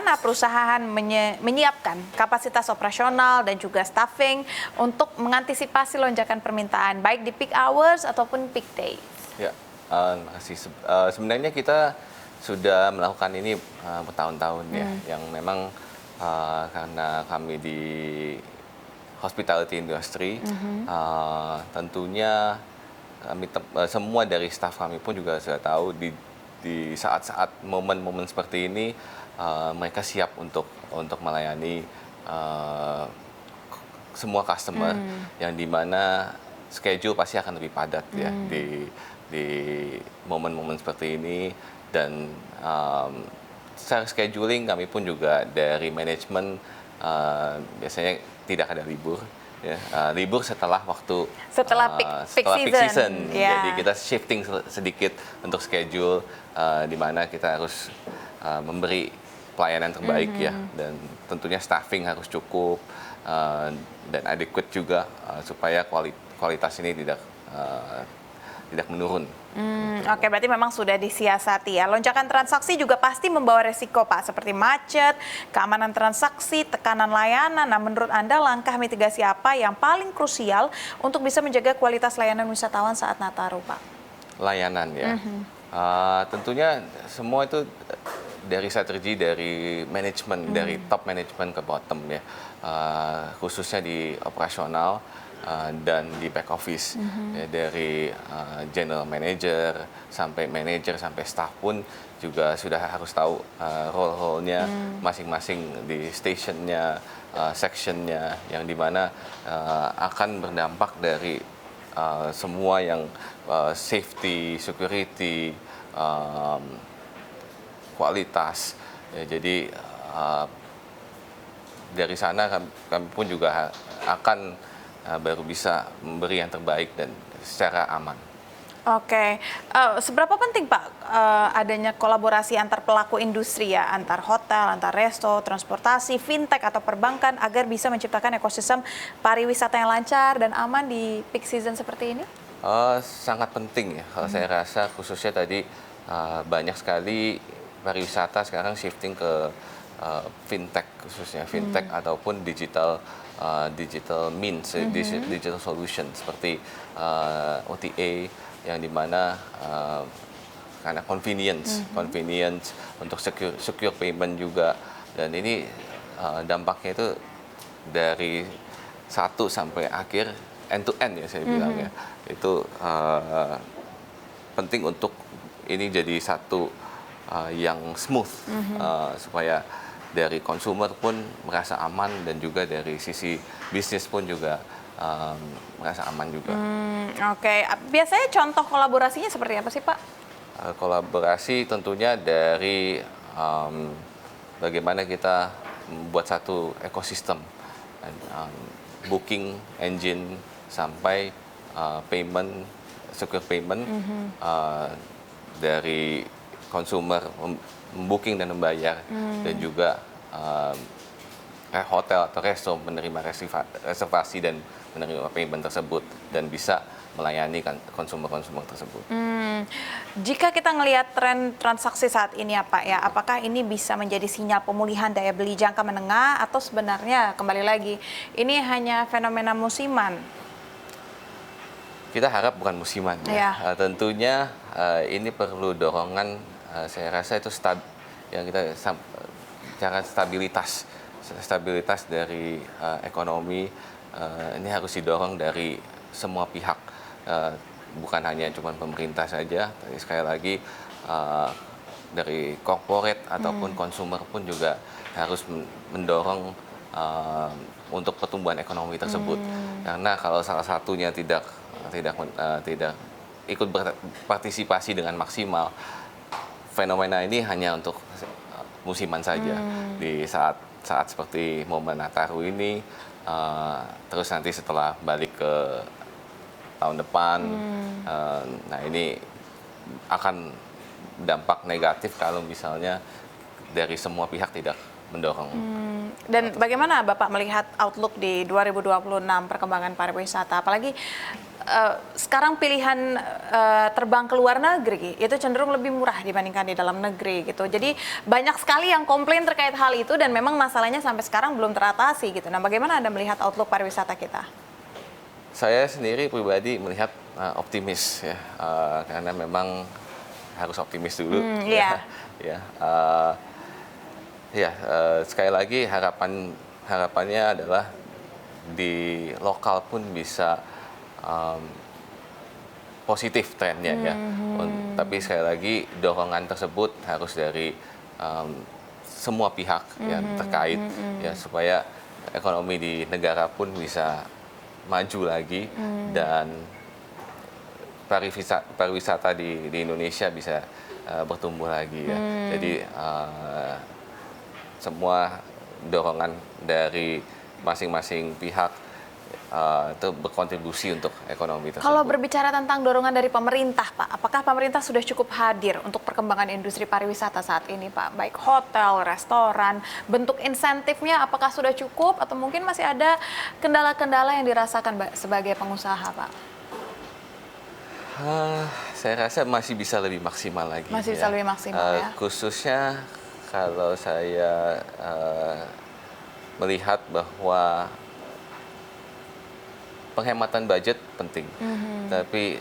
bagaimana perusahaan menyiapkan kapasitas operasional dan juga staffing untuk mengantisipasi lonjakan permintaan baik di peak hours ataupun peak days? Ya, terima kasih. Sebenarnya kita sudah melakukan ini bertahun-tahun ya, yang memang karena kami di hospitality industry, tentunya kami semua dari staff kami pun juga sudah tahu di saat-saat momen-momen seperti ini mereka siap untuk melayani semua customer yang dimana schedule pasti akan lebih padat ya di momen-momen seperti ini. Dan secara scheduling kami pun juga dari manajemen biasanya tidak ada libur. Ya, libur setelah peak season. Yeah. Jadi kita shifting sedikit untuk schedule di mana kita harus memberi pelayanan terbaik ya, dan tentunya staffing harus cukup dan adequate juga supaya kualitas ini tidak menurun. Oke, berarti memang sudah disiasati ya. Lonjakan transaksi juga pasti membawa resiko, Pak, seperti macet, keamanan transaksi, tekanan layanan. Nah, menurut Anda langkah mitigasi apa yang paling krusial untuk bisa menjaga kualitas layanan wisatawan saat Nataru, Pak? Layanan ya. Tentunya semua itu dari strategi dari manajemen, dari top manajemen ke bottom ya. Khususnya di operasional dan di back office, ya, dari general manager sampai manager sampai staff pun juga sudah harus tahu role-nya masing-masing di stationnya, sectionnya, yang dimana akan berdampak dari semua yang safety, security, kualitas. Ya, jadi dari sana kami pun juga akan baru bisa memberi yang terbaik dan secara aman. Oke, seberapa penting Pak adanya kolaborasi antar pelaku industri ya, antar hotel, antar resto, transportasi, fintech atau perbankan agar bisa menciptakan ekosistem pariwisata yang lancar dan aman di peak season seperti ini? Sangat penting ya, kalau saya rasa khususnya tadi banyak sekali pariwisata sekarang shifting ke fintech, khususnya fintech ataupun digital means, digital solution seperti OTA, yang dimana karena convenience untuk secure payment juga, dan ini dampaknya itu dari 1 sampai akhir end to end ya saya bilang ya, itu penting untuk ini jadi satu yang smooth supaya dari konsumer pun merasa aman dan juga dari sisi bisnis pun juga merasa aman juga. Oke, biasanya contoh kolaborasinya seperti apa sih Pak? Kolaborasi tentunya dari bagaimana kita membuat satu ekosistem, booking engine sampai payment, secure payment, dari konsumer booking dan membayar, dan juga hotel atau resto menerima reservasi dan menerima payment tersebut dan bisa melayani konsumer-konsumer tersebut. Jika kita melihat tren transaksi saat ini ya Pak ya, apakah ini bisa menjadi sinyal pemulihan daya beli jangka menengah atau sebenarnya kembali lagi ini hanya fenomena musiman? Kita harap bukan musiman ya. Tentunya ini perlu dorongan, saya rasa itu yang kita bicara stabilitas dari ekonomi, ini harus didorong dari semua pihak, bukan hanya cuma pemerintah saja, tapi sekali lagi dari corporate ataupun konsumer pun juga harus mendorong untuk pertumbuhan ekonomi tersebut. Karena kalau salah satunya tidak ikut berpartisipasi dengan maksimal, fenomena ini hanya untuk musiman saja. Di saat seperti momen Nataru ini, terus nanti setelah balik ke tahun depan, nah ini akan dampak negatif kalau misalnya dari semua pihak tidak mendorong. Dan bagaimana Bapak melihat outlook di 2026 perkembangan pariwisata? Apalagi sekarang pilihan terbang ke luar negeri itu cenderung lebih murah dibandingkan di dalam negeri gitu. Jadi banyak sekali yang komplain terkait hal itu dan memang masalahnya sampai sekarang belum teratasi gitu. Nah, bagaimana Anda melihat outlook pariwisata kita? Saya sendiri pribadi melihat optimis ya, karena memang harus optimis dulu. Iya. Ya, sekali lagi harapannya adalah di lokal pun bisa positif trennya ya. Tapi sekali lagi dorongan tersebut harus dari semua pihak yang terkait ya, supaya ekonomi di negara pun bisa maju lagi dan pariwisata di Indonesia bisa bertumbuh lagi ya. Jadi semua dorongan dari masing-masing pihak itu berkontribusi untuk ekonomi tersebut. Kalau berbicara tentang dorongan dari pemerintah, Pak, apakah pemerintah sudah cukup hadir untuk perkembangan industri pariwisata saat ini, Pak? Baik hotel, restoran, bentuk insentifnya apakah sudah cukup atau mungkin masih ada kendala-kendala yang dirasakan sebagai pengusaha, Pak? Saya rasa masih bisa lebih maksimal lagi. Masih bisa lebih maksimal ya. Khususnya kalau saya melihat bahwa penghematan budget penting, tapi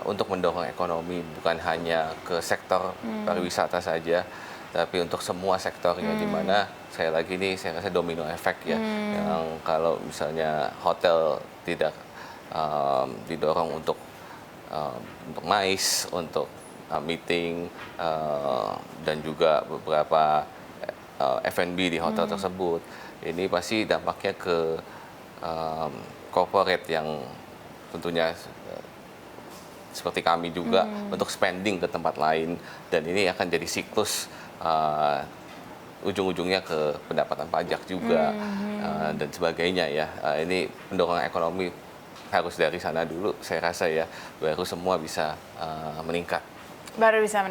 untuk mendorong ekonomi bukan hanya ke sektor pariwisata saja, tapi untuk semua sektornya, di mana saya rasa domino efek ya, yang kalau misalnya hotel tidak didorong untuk MICE, untuk meeting, dan juga beberapa F&B di hotel tersebut, ini pasti dampaknya ke corporate yang tentunya seperti kami juga untuk spending ke tempat lain, dan ini akan jadi siklus ujung-ujungnya ke pendapatan pajak juga dan sebagainya ya. Ini pendorongan ekonomi harus dari sana dulu, saya rasa ya, baru semua bisa meningkat. Baru bisa